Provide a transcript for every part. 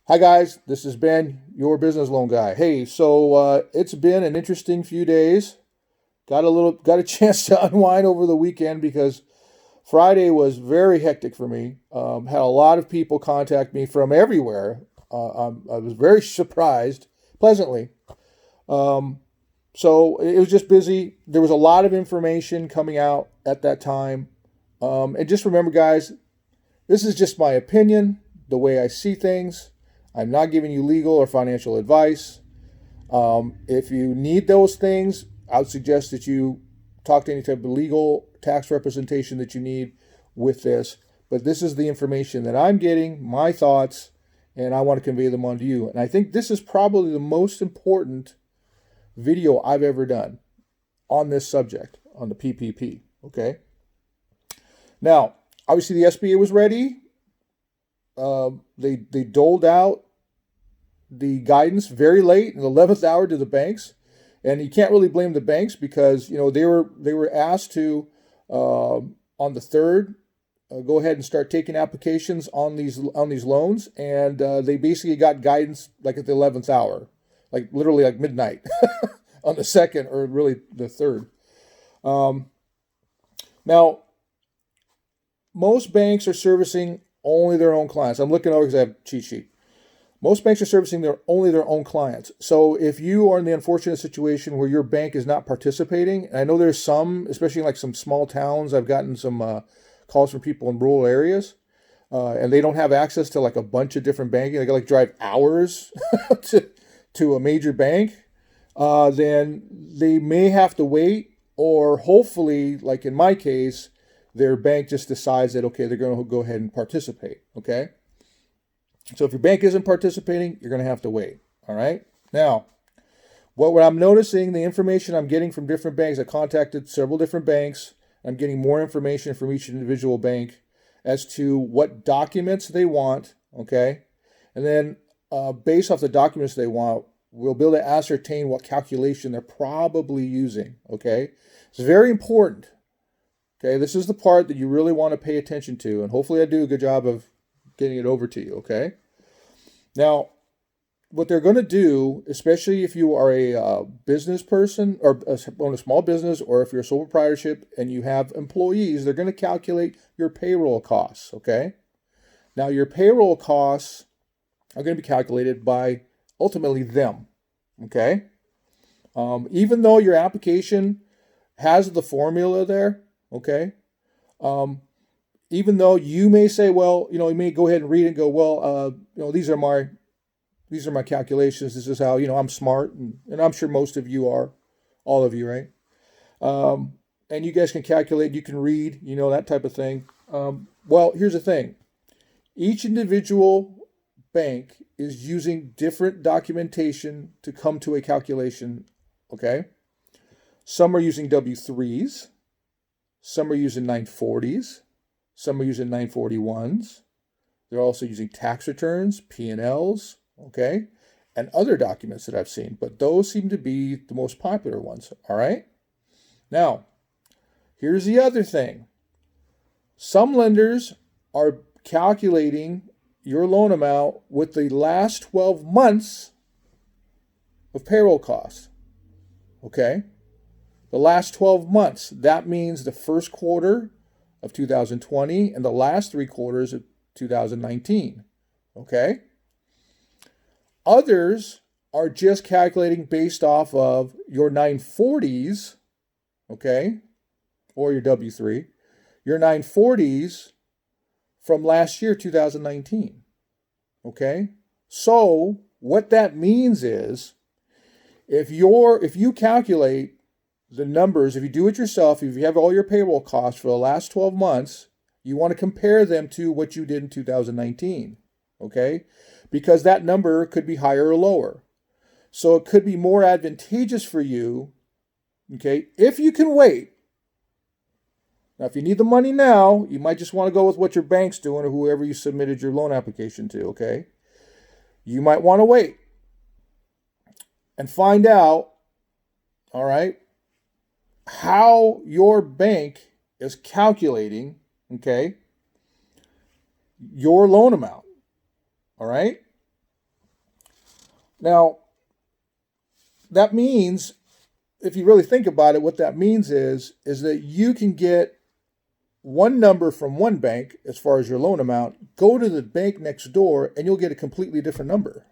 Hi guys, this is Ben, your business loan guy. Hey, it's been an interesting few days. Got a chance to unwind over the weekend because Friday was very hectic for me. Had a lot of people contact me from everywhere. I was very surprised, pleasantly. Um, so it was just busy. There was a lot of information coming out at that time. And just remember, guys, this is just my opinion, the way I see things. I'm not giving you legal or financial advice. If you need those things, I would suggest that you talk to any type of legal tax representation that you need with this. But this is the information that I'm getting, my thoughts, and I want to convey them on to you. And I think this is probably the most important video I've ever done on this subject, on the PPP. Okay. Now, obviously, the SBA was ready. They doled out the guidance very late in the 11th hour to the banks, and you can't really blame the banks because they were asked to on the 3rd go ahead and start taking applications on these loans, and they basically got guidance like at the 11th hour, like literally like midnight on the 2nd or really the 3rd. Now, most banks are servicing only their own clients. I'm looking over because I have a cheat sheet. Most banks are servicing only their own clients. So if you are in the unfortunate situation where your bank is not participating, and I know there's some, especially in like some small towns, I've gotten some calls from people in rural areas, and they don't have access to like a bunch of different banking. They got like drive hours to a major bank. Then they may have to wait, or hopefully, like in my case, their bank just decides that, okay, they're going to go ahead and participate, okay? So if your bank isn't participating, you're going to have to wait, all right? Now, what I'm noticing, the information I'm getting from different banks, I contacted several different banks. I'm getting more information from each individual bank as to what documents they want, okay? And then based off the documents they want, we'll be able to ascertain what calculation they're probably using, okay? It's very important. Okay, this is the part that you really want to pay attention to, and hopefully I do a good job of getting it over to you, okay? Now, what they're going to do, especially if you are a business person or own a small business, or if you're a sole proprietorship and you have employees, they're going to calculate your payroll costs, okay? Now, your payroll costs are going to be calculated by ultimately them, okay? Even though your application has the formula there, okay. Even though you may say, well, you may go ahead and read it and go, well, these are my calculations. This is how, I'm smart. And I'm sure most of you are, all of you, right? And you guys can calculate, you can read, that type of thing. Well, here's the thing. Each individual bank is using different documentation to come to a calculation, okay? Some are using W-3s. Some are using 940s. Some are using 941s. They're also using tax returns, P&Ls, okay, and other documents that I've seen. But those seem to be the most popular ones, all right? Now, here's the other thing. Some lenders are calculating your loan amount with the last 12 months of payroll costs, okay? The last 12 months, that means the first quarter of 2020 and the last 3 quarters of 2019, okay? Others are just calculating based off of your 940s, okay, or your W-3, your 940s from last year, 2019, okay? So what that means is if you calculate the numbers, if you do it yourself, if you have all your payroll costs for the last 12 months, you want to compare them to what you did in 2019, okay? Because that number could be higher or lower. So it could be more advantageous for you, okay, if you can wait. Now, if you need the money now, you might just want to go with what your bank's doing or whoever you submitted your loan application to, okay? You might want to wait and find out, all right, how your bank is calculating, okay, your loan amount, all right? Now, that means, if you really think about it, what that means is that you can get one number from one bank as far as your loan amount, go to the bank next door, and you'll get a completely different number.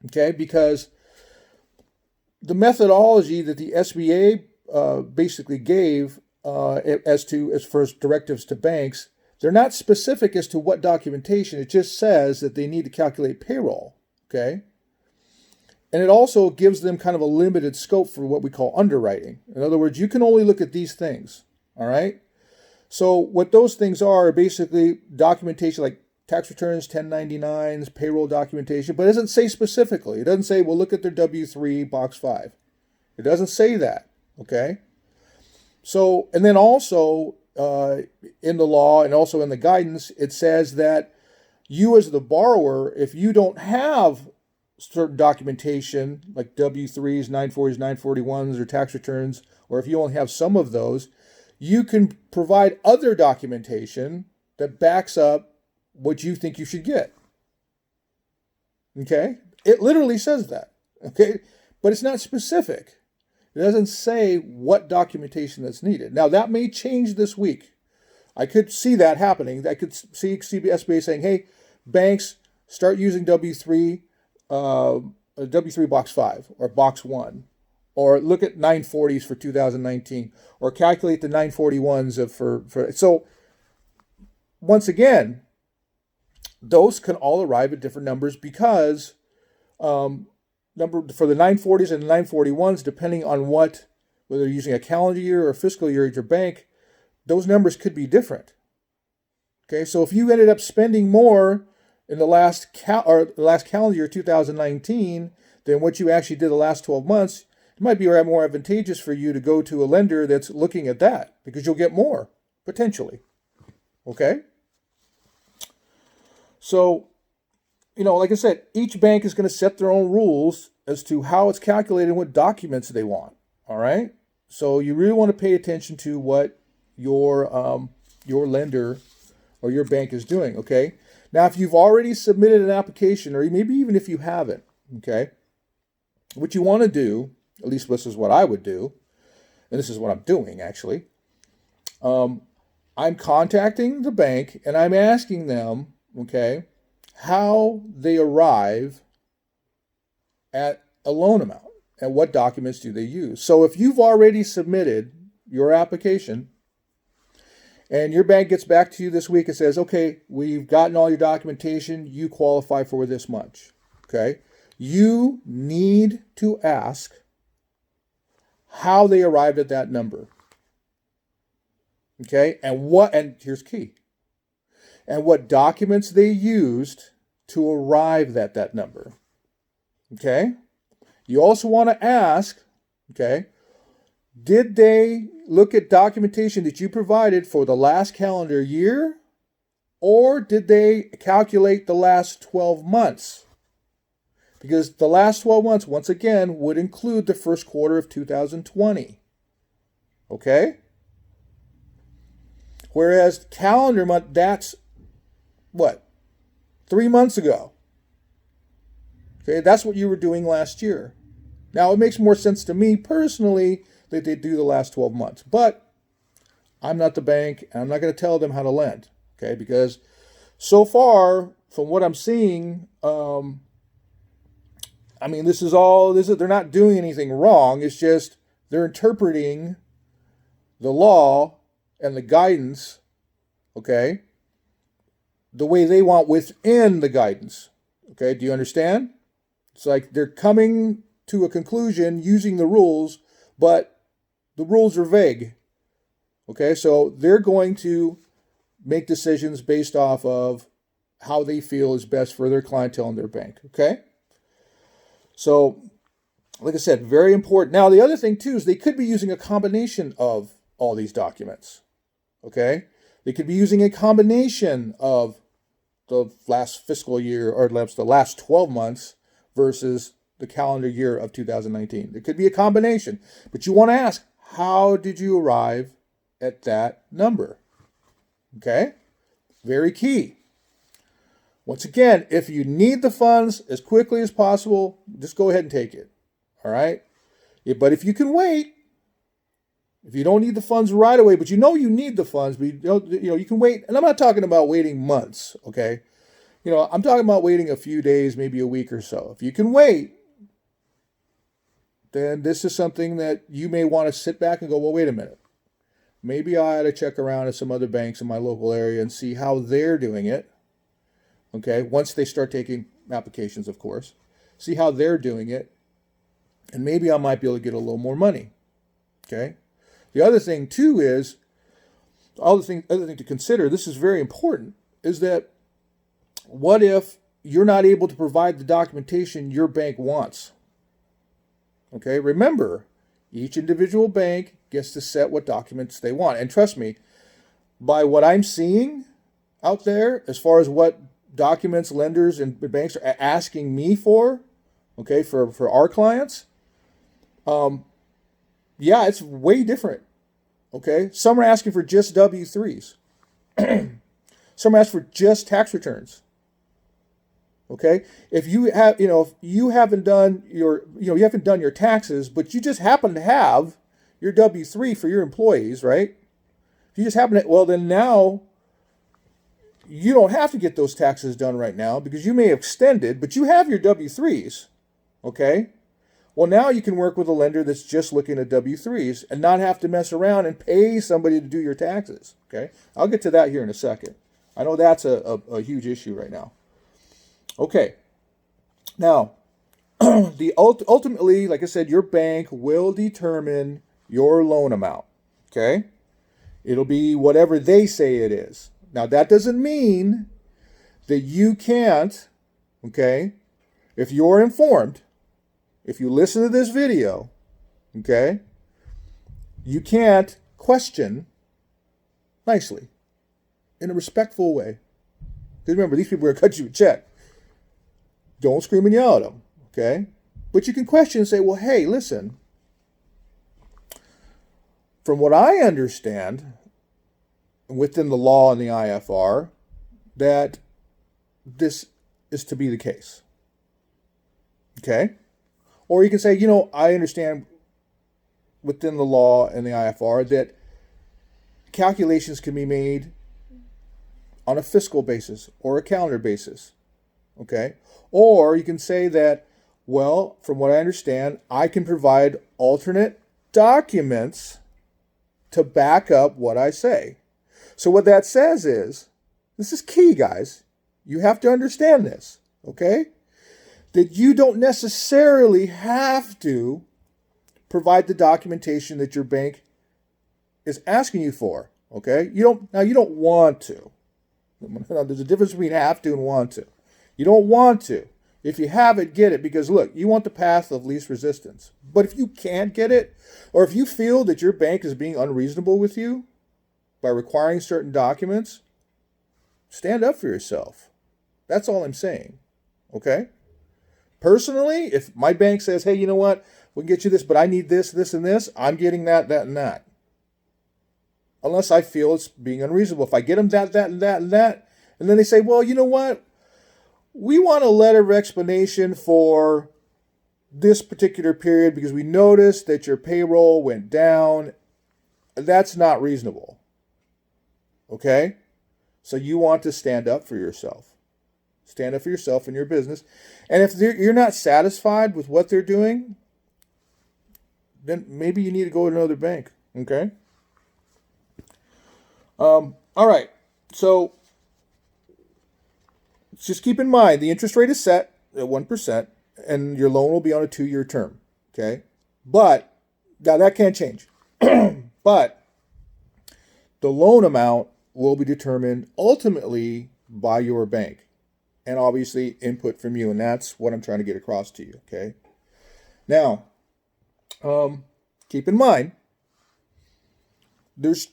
Okay, because the methodology that the SBA basically gave as far as directives to banks, they're not specific as to what documentation. It just says that they need to calculate payroll. Okay, and it also gives them kind of a limited scope for what we call underwriting. In other words, you can only look at these things. All right. So what those things are basically documentation like tax returns, 1099s, payroll documentation, but it doesn't say specifically. It doesn't say, well, look at their W-3, box 5. It doesn't say that, okay? So, and then also in the law and also in the guidance, it says that you as the borrower, if you don't have certain documentation like W-3s, 940s, 941s, or tax returns, or if you only have some of those, you can provide other documentation that backs up what you think you should get. Okay? It literally says that. Okay? But it's not specific. It doesn't say what documentation that's needed. Now, that may change this week. I could see that happening. I could see SBA saying, hey, banks, start using W3 box 5 or box 1. Or look at 940s for 2019. Or calculate the 941s for so, once again, those can all arrive at different numbers because number for the 940s and the 941s, depending on whether you're using a calendar year or a fiscal year at your bank, those numbers could be different. Okay, so if you ended up spending more in the last calendar year 2019 than what you actually did the last 12 months, it might be more advantageous for you to go to a lender that's looking at that because you'll get more potentially. Okay? So, like I said, each bank is going to set their own rules as to how it's calculated and what documents they want. All right. So you really want to pay attention to what your lender or your bank is doing. Okay. Now, if you've already submitted an application, or maybe even if you haven't, okay, what you want to do, at least this is what I would do, and this is what I'm doing actually. I'm contacting the bank and I'm asking them, okay, how they arrive at a loan amount and what documents do they use. So if you've already submitted your application and your bank gets back to you this week and says, okay, we've gotten all your documentation, you qualify for this much, okay, you need to ask how they arrived at that number. Okay, and here's key. And what documents they used to arrive at that number. Okay? You also want to ask, okay, did they look at documentation that you provided for the last calendar year, or did they calculate the last 12 months? Because the last 12 months, once again, would include the first quarter of 2020. Okay? Whereas calendar month, that's what? 3 months ago. Okay, that's what you were doing last year. Now, it makes more sense to me personally that they do the last 12 months. But I'm not the bank, and I'm not going to tell them how to lend. Okay, because so far, from what I'm seeing, they're not doing anything wrong. It's just they're interpreting the law and the guidance, okay, the way they want within the guidance. Okay, do you understand? It's like they're coming to a conclusion using the rules, but the rules are vague. Okay, so they're going to make decisions based off of how they feel is best for their clientele and their bank. Okay? So, like I said, very important. Now, the other thing, too, is they could be using a combination of all these documents. Okay? They could be using a combination of the last fiscal year, or the last 12 months versus the calendar year of 2019. It could be a combination. But you want to ask, how did you arrive at that number? Okay? Very key. Once again, if you need the funds as quickly as possible, just go ahead and take it. All right? Yeah, but if you can wait, if you don't need the funds right away, but you know you need the funds, but you can wait. And I'm not talking about waiting months, okay? I'm talking about waiting a few days, maybe a week or so. If you can wait, then this is something that you may want to sit back and go, well, wait a minute. Maybe I ought to check around at some other banks in my local area and see how they're doing it. Okay, once they start taking applications, of course, see how they're doing it. And maybe I might be able to get a little more money. Okay. The other thing, too, is, other thing to consider, this is very important, is that what if you're not able to provide the documentation your bank wants? Okay, remember, each individual bank gets to set what documents they want. And trust me, by what I'm seeing out there, as far as what documents lenders and banks are asking me for, okay, for our clients, yeah, it's way different. Okay, some are asking for just W-3s. Some are asking for just tax returns. Okay, if you have, if you haven't done your taxes, but you just happen to have your W-3 for your employees, right? If you just happen to, well, then now you don't have to get those taxes done right now because you may have extended, but you have your W-3s. Okay, well, now you can work with a lender that's just looking at W-3s and not have to mess around and pay somebody to do your taxes. Okay, I'll get to that here in a second. I know that's a huge issue right now. Okay, now, ultimately, like I said, your bank will determine your loan amount, okay? It'll be whatever they say it is. Now, that doesn't mean that you can't, okay, if you're informed, if you listen to this video, okay, you can't question nicely, in a respectful way. Because remember, these people are going to cut you a check. Don't scream and yell at them, okay? But you can question and say, well, hey, listen. From what I understand, within the law and the IFR, that this is to be the case. Okay? Or you can say, I understand within the law and the IFR that calculations can be made on a fiscal basis or a calendar basis. Okay? Or you can say that, well, from what I understand, I can provide alternate documents to back up what I say. So what that says is, this is key, guys. You have to understand this, okay? That you don't necessarily have to provide the documentation that your bank is asking you for, okay? You don't want to. There's a difference between have to and want to. You don't want to. If you have it, get it. Because look, you want the path of least resistance. But if you can't get it, or if you feel that your bank is being unreasonable with you by requiring certain documents, stand up for yourself. That's all I'm saying. Okay? Personally, if my bank says, hey, you know what? We can get you this, but I need this, this, and this, I'm getting that, that, and that. Unless I feel it's being unreasonable. If I get them that, that, and that, and that, and then they say, well, you know what? We want a letter of explanation for this particular period because we noticed that your payroll went down. That's not reasonable. Okay? So you want to stand up for yourself. Stand up for yourself and your business. And if you're not satisfied with what they're doing, then maybe you need to go to another bank. Okay? All right. So just keep in mind, the interest rate is set at 1%, and your loan will be on a 2-year term, okay? But, now that can't change. But the loan amount will be determined ultimately by your bank, and obviously input from you, and that's what I'm trying to get across to you, okay? Now, keep in mind, there's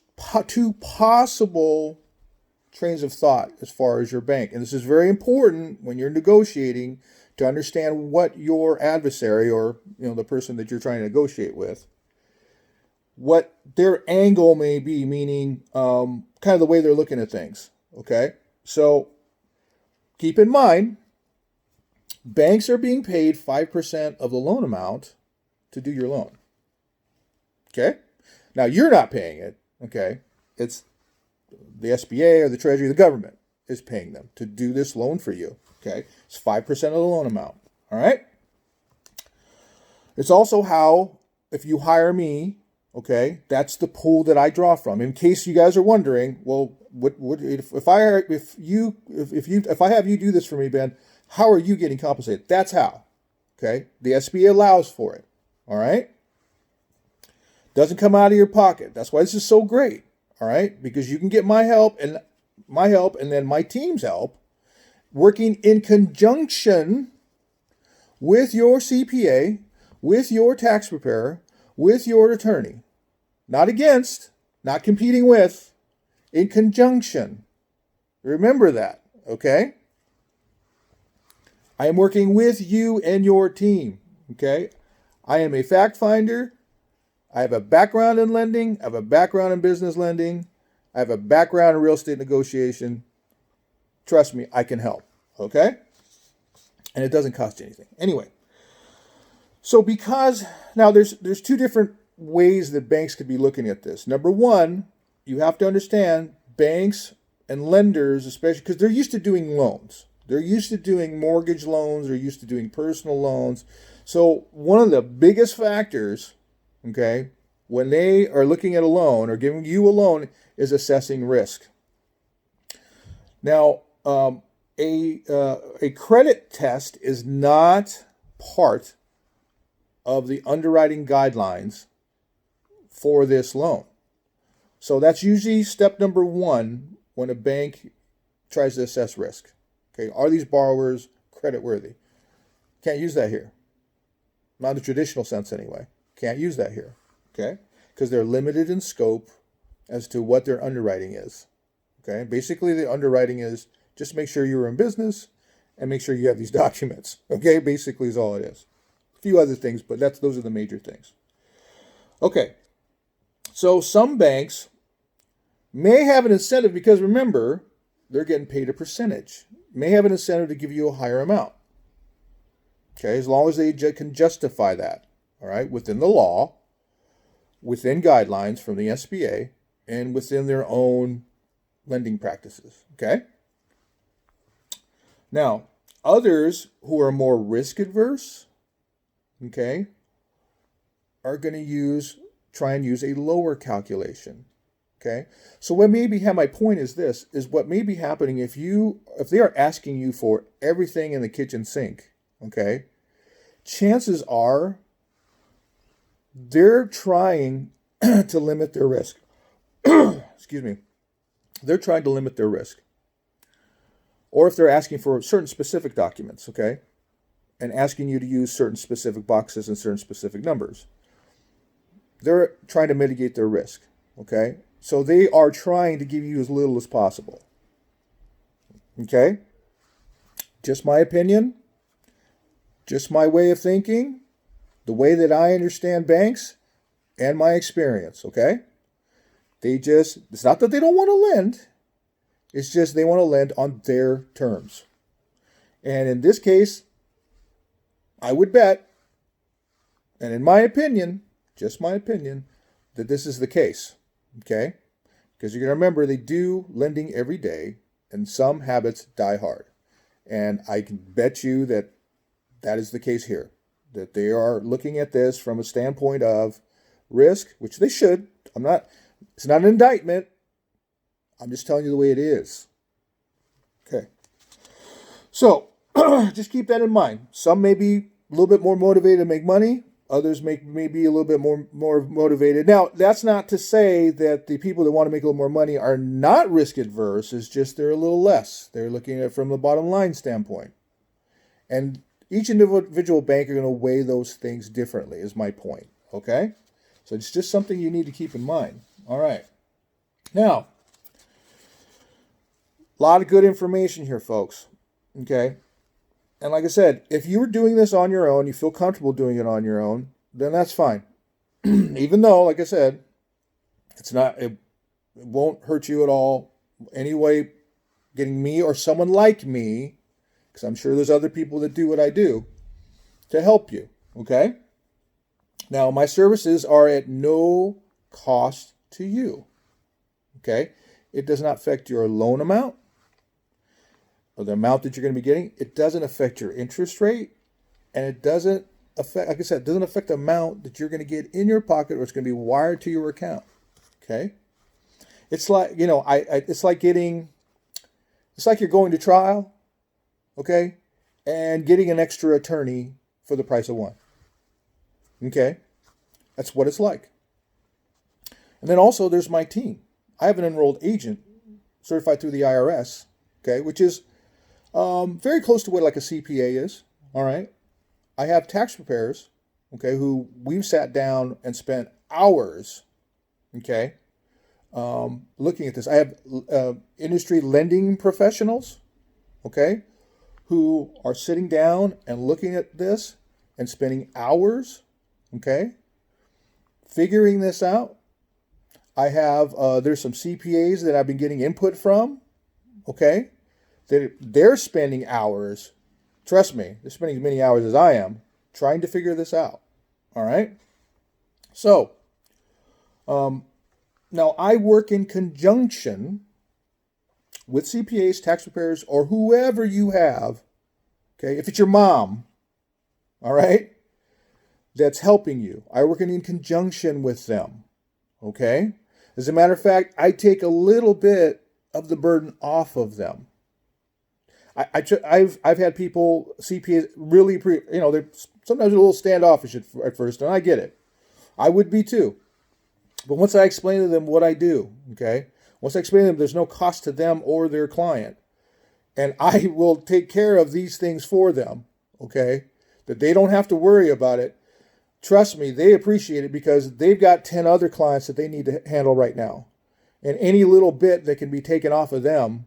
two possible trains of thought as far as your bank. And this is very important when you're negotiating to understand what your adversary or the person that you're trying to negotiate with, what their angle may be, meaning kind of the way they're looking at things. Okay? So keep in mind, banks are being paid 5% of the loan amount to do your loan. Okay? Now, you're not paying it. Okay? It's the SBA or the Treasury, the government is paying them to do this loan for you. Okay? It's 5% of the loan amount. All right? It's also how, if you hire me, okay, that's the pool that I draw from. In case you guys are wondering, well, if I have you do this for me, Ben, how are you getting compensated? That's how. Okay? The SBA allows for it. All right? Doesn't come out of your pocket. That's why this is so great. All right? Because you can get my help and then my team's help working in conjunction with your CPA, with your tax preparer, with your attorney. Not against, not competing with, in conjunction. Remember that, okay? I am working with you and your team, okay? I am a fact finder. I have a background in lending. I have a background in business lending. I have a background in real estate negotiation. Trust me, I can help, okay? And it doesn't cost you anything. Anyway, so because now there's two different ways that banks could be looking at this. Number one, you have to understand banks and lenders, especially because they're used to doing loans. They're used to doing mortgage loans. They're used to doing personal loans. So one of the biggest factors, okay, when they are looking at a loan or giving you a loan is assessing risk. Now, a credit test is not part of the underwriting guidelines for this loan. So that's usually step number one when a bank tries to assess risk. Okay, are these borrowers creditworthy? Can't use that here. Not in the traditional sense anyway. Can't use that here. Okay, because they're limited in scope as to what their underwriting is. Okay, basically the underwriting is just make sure you're in business and make sure you have these documents. Okay, basically is all it is. A few other things, but those are the major things. Okay, so some banks may have an incentive because remember, they're getting paid a percentage. May have an incentive to give you a higher amount. Okay, as long as they can justify that, all right, within the law, within guidelines from the SBA, and within their own lending practices. Okay? Now, others who are more risk adverse, okay, are going to try and use a lower calculation. Okay, so what my point is this, is what may be happening if they are asking you for everything in the kitchen sink, okay, chances are they're trying to limit their risk. Excuse me. They're trying to limit their risk. Or if they're asking for certain specific documents, okay, and asking you to use certain specific boxes and certain specific numbers, they're trying to mitigate their risk, okay? So they are trying to give you as little as possible. Okay? Just my opinion. Just my way of thinking. The way that I understand banks and my experience. Okay? It's not that they don't want to lend. It's just they want to lend on their terms. And in this case, I would bet, and in my opinion, just my opinion, that this is the case. Okay? Because you're going to remember they do lending every day, and some habits die hard. And I can bet you that is the case here. That they are looking at this from a standpoint of risk, which they should. It's not an indictment. I'm just telling you the way it is. Okay. So, just keep that in mind. Some may be a little bit more motivated to make money. Others may be a little bit more motivated. Now, that's not to say that the people that want to make a little more money are not risk adverse. It's just they're a little less. They're looking at it from the bottom line standpoint. And each individual bank are going to weigh those things differently, is my point. Okay? So it's just something you need to keep in mind. All right. Now, a lot of good information here, folks. Okay? And like I said, if you were doing this on your own, you feel comfortable doing it on your own, then that's fine. Even though, like I said, it won't hurt you at all anyway, getting me or someone like me because I'm sure there's other people that do what I do to help you, okay? Now, my services are at no cost to you, okay? It does not affect your loan amount or the amount that you're going to be getting. It doesn't affect your interest rate, and it doesn't affect, like I said, it doesn't affect the amount that you're going to get in your pocket or it's going to be wired to your account, okay? It's like, it's like you're going to trial, okay, and getting an extra attorney for the price of one. Okay? That's what it's like. And then also there's my team. I have an enrolled agent certified through the IRS, okay, which is very close to what like a CPA is, all right? I have tax preparers, okay, who we've sat down and spent hours, okay, looking at this. I have industry lending professionals, okay, who are sitting down and looking at this and spending hours, okay, figuring this out. I have, there's some CPAs that I've been getting input from, okay, that they're spending hours, trust me, they're spending as many hours as I am, trying to figure this out, all right? So, now I work in conjunction with CPAs, tax preparers, or whoever you have, okay, if it's your mom, all right, that's helping you. I work in conjunction with them, okay? As a matter of fact, I take a little bit of the burden off of them. I've had people, CPAs, really, they're sometimes a little standoffish at first, and I get it. I would be too. But once I explain to them what I do, okay, once I explain to them there's no cost to them or their client, and I will take care of these things for them, okay, that they don't have to worry about it, trust me, they appreciate it because they've got 10 other clients that they need to handle right now. And any little bit that can be taken off of them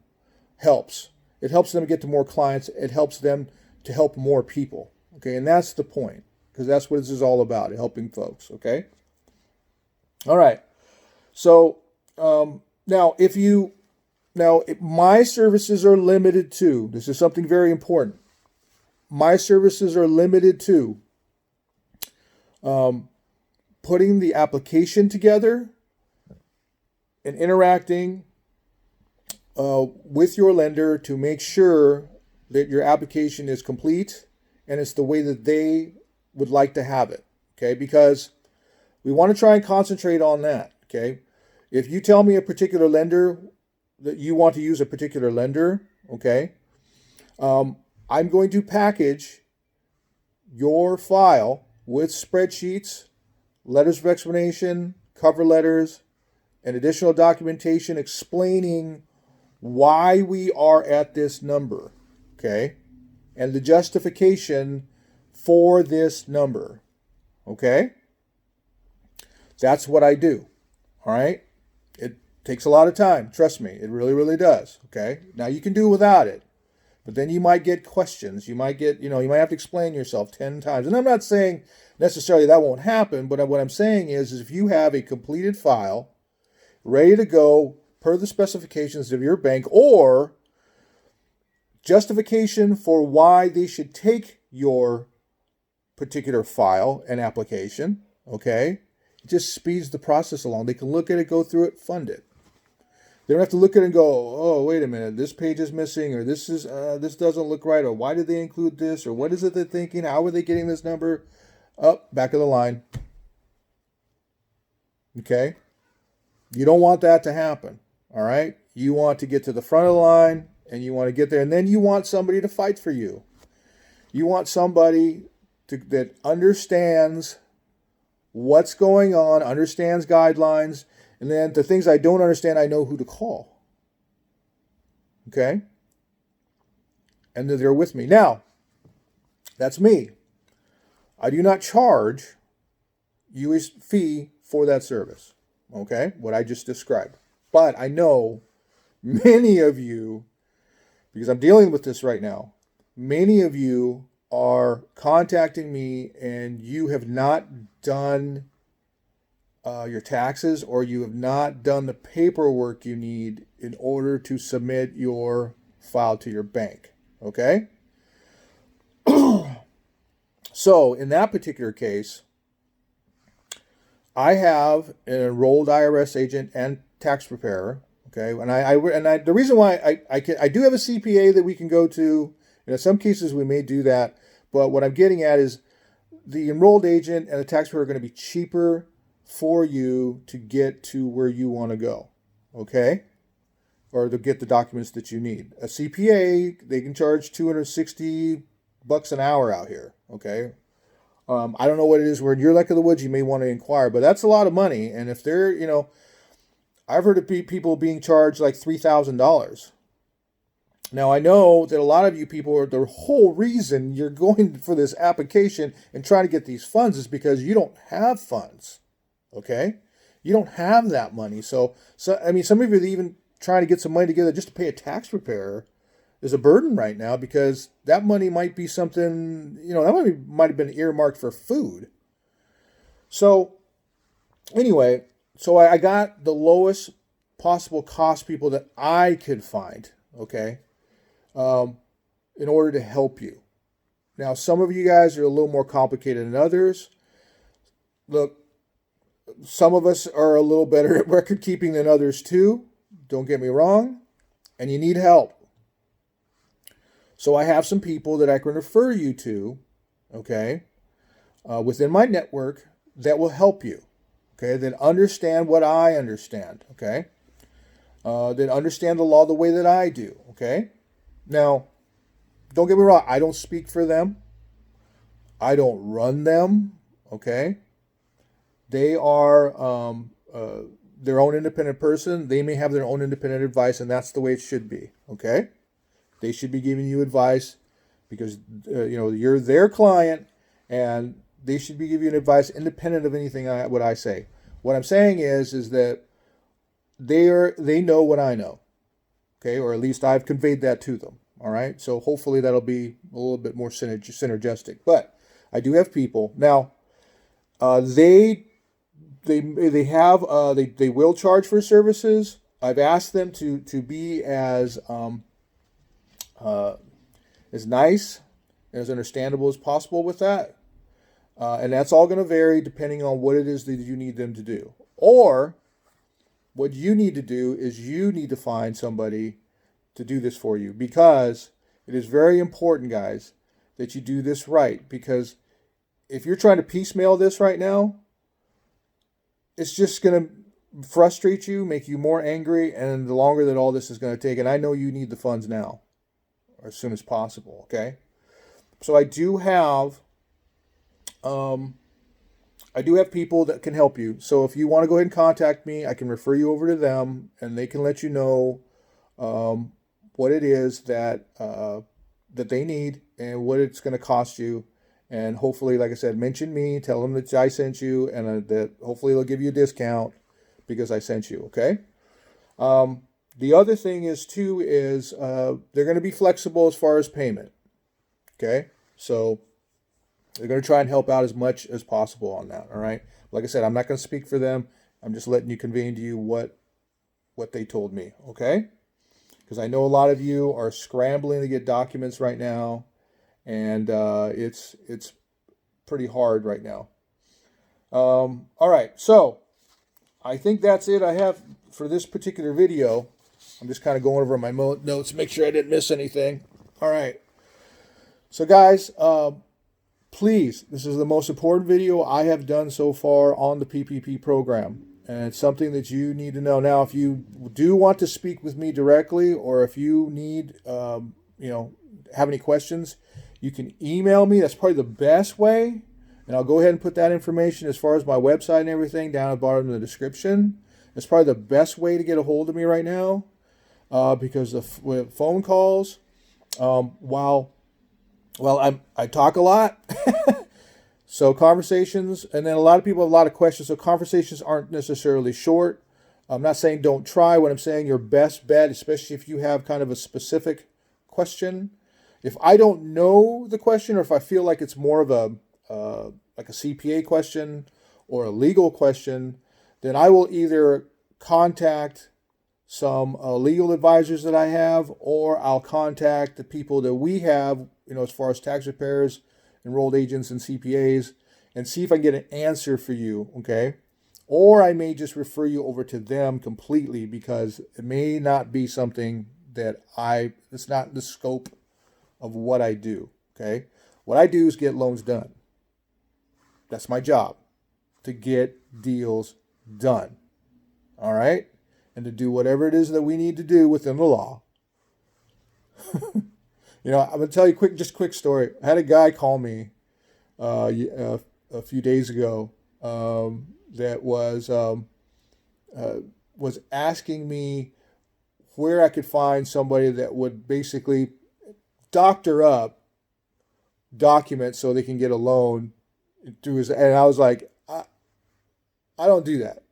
helps. It helps them get to more clients. It helps them to help more people, okay, and that's the point because that's what this is all about, helping folks, okay? All right. So now, my services are limited to, this is something very important. My services are limited to putting the application together and interacting with your lender to make sure that your application is complete and it's the way that they would like to have it, okay? Because we want to try and concentrate on that, okay? If you tell me a particular lender that you want to use a particular lender, okay, I'm going to package your file with spreadsheets, letters of explanation, cover letters, and additional documentation explaining why we are at this number, okay, and the justification for this number, okay? That's what I do, all right? It takes a lot of time, trust me, it really, really does, okay? Now you can do without it, but then you might get questions. You might get, you might have to explain yourself 10 times. And I'm not saying necessarily that won't happen, but what I'm saying is if you have a completed file ready to go per the specifications of your bank or justification for why they should take your particular file and application, okay? It just speeds the process along. They can look at it, go through it, fund it. They don't have to look at it and go, oh, wait a minute, this page is missing, or this doesn't look right, or why did they include this, or what is it they're thinking? How are they getting this number? Up, back of the line. Okay? You don't want that to happen, all right? You want to get to the front of the line, and you want to get there, and then you want somebody to fight for you. You want somebody that understands what's going on, understands guidelines, and then the things I don't understand, I know who to call. Okay? And they're with me. Now, that's me. I do not charge you a fee for that service. Okay? What I just described. But I know many of you, because I'm dealing with this right now, many of you are contacting me and you have not done your taxes, or you have not done the paperwork you need in order to submit your file to your bank, okay? So in that particular case, I have an enrolled IRS agent and tax preparer. Okay, and the reason why I do have a CPA that we can go to. And in some cases we may do that, but what I'm getting at is the enrolled agent and the tax preparer are going to be cheaper for you to get to where you want to go. Okay, or to get the documents that you need. A CPA, they can charge $260 an hour out here. Okay. I don't know what it is where in your neck of the woods you may want to inquire, but that's a lot of money. And if they're, I've heard of people being charged like $3,000. Now I know that a lot of you people are the whole reason you're going for this application and trying to get these funds is because you don't have funds. Okay, you don't have that money. So I mean, some of you are even trying to get some money together just to pay a tax preparer is a burden right now because that money might be something, that money might have been earmarked for food. So anyway, I got the lowest possible cost people that I could find, okay, in order to help you. Now, some of you guys are a little more complicated than others. Look, some of us are a little better at record keeping than others too. Don't get me wrong. And you need help. So I have some people that I can refer you to, okay, within my network that will help you, okay, that understand what I understand, okay, that understand the law the way that I do, okay. Now, don't get me wrong, I don't speak for them. I don't run them, okay. They are their own independent person. They may have their own independent advice, and that's the way it should be, okay. They should be giving you advice because, you're their client and they should be giving you advice independent of anything what I say. What I'm saying is that they know what I know, okay? Or at least I've conveyed that to them, all right? So hopefully that'll be a little bit more synergistic. But I do have people. Now, they will charge for services. I've asked them to be as nice and as understandable as possible with that. And that's all going to vary depending on what it is that you need them to do. Or what you need to do is you need to find somebody to do this for you, because it is very important, guys, that you do this right. Because if you're trying to piecemeal this right now, it's just going to frustrate you, make you more angry, and the longer that all this is going to take, and I know you need the funds now, or as soon as possible, okay? So I do have people that can help you. So if you want to go ahead and contact me, I can refer you over to them, and they can let you know what it is that they need and what it's going to cost you. And hopefully, like I said, mention me, tell them that I sent you, and that hopefully they'll give you a discount because I sent you, okay? The other thing is, too, is they're going to be flexible as far as payment, okay? So they're going to try and help out as much as possible on that, all right? Like I said, I'm not going to speak for them. I'm just letting you convey to you what they told me, okay? Because I know a lot of you are scrambling to get documents right now, and it's pretty hard right now. All right, so I think that's it I have for this particular video. I'm just kind of going over my notes to make sure I didn't miss anything. All right. So guys, please, this is the most important video I have done so far on the PPP program. And it's something that you need to know. Now, if you do want to speak with me directly, or if you need, have any questions, you can email me. That's probably the best way. And I'll go ahead and put that information as far as my website and everything down at the bottom of the description. It's probably the best way to get a hold of me right now, because with phone calls, while I talk a lot, so conversations, and then a lot of people have a lot of questions, so conversations aren't necessarily short. I'm not saying don't try. What I'm saying, your best bet, especially if you have kind of a specific question. If I don't know the question, or if I feel like it's more of a like a CPA question or a legal question, then I will either contact some legal advisors that I have, or I'll contact the people that we have, as far as tax preparers enrolled agents and CPAs and see if I can get an answer for you, okay? Or I may just refer you over to them completely because it may not be something that it's not the scope of what I do, okay? What I do is get loans done. That's my job, to get deals done, all right? And to do whatever it is that we need to do within the law. I'm going to tell you a quick story. I had a guy call me a few days ago that was asking me where I could find somebody that would basically doctor up documents so they can get a loan through his. And I was like, I don't do that.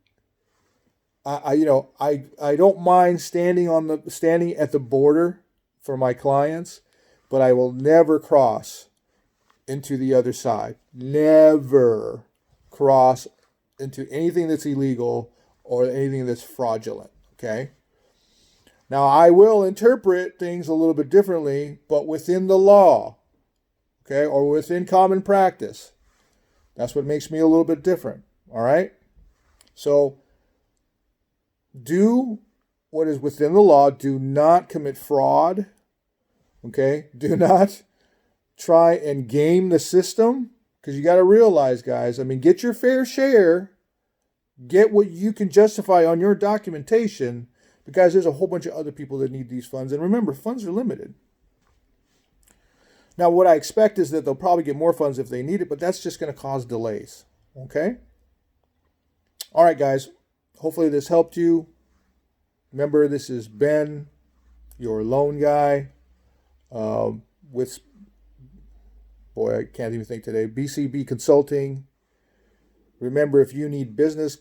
I don't mind standing at the border for my clients, but I will never cross into the other side. Never cross into anything that's illegal or anything that's fraudulent, okay? Now, I will interpret things a little bit differently, but within the law, okay, or within common practice. That's what makes me a little bit different, all right? So, do what is within the law. Do not commit fraud, okay? Do not try and game the system, because you got to realize, guys, get your fair share, get what you can justify on your documentation, because there's a whole bunch of other people that need these funds. And remember, funds are limited. Now, what I expect is that they'll probably get more funds if they need it, but that's just going to cause delays, okay? All right, guys. Hopefully this helped you. Remember, this is Ben, your loan guy, with, boy, I can't even think today, BCB Consulting. Remember, if you need business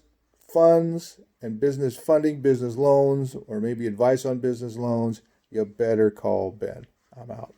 funds and business funding, business loans, or maybe advice on business loans, you better call Ben. I'm out.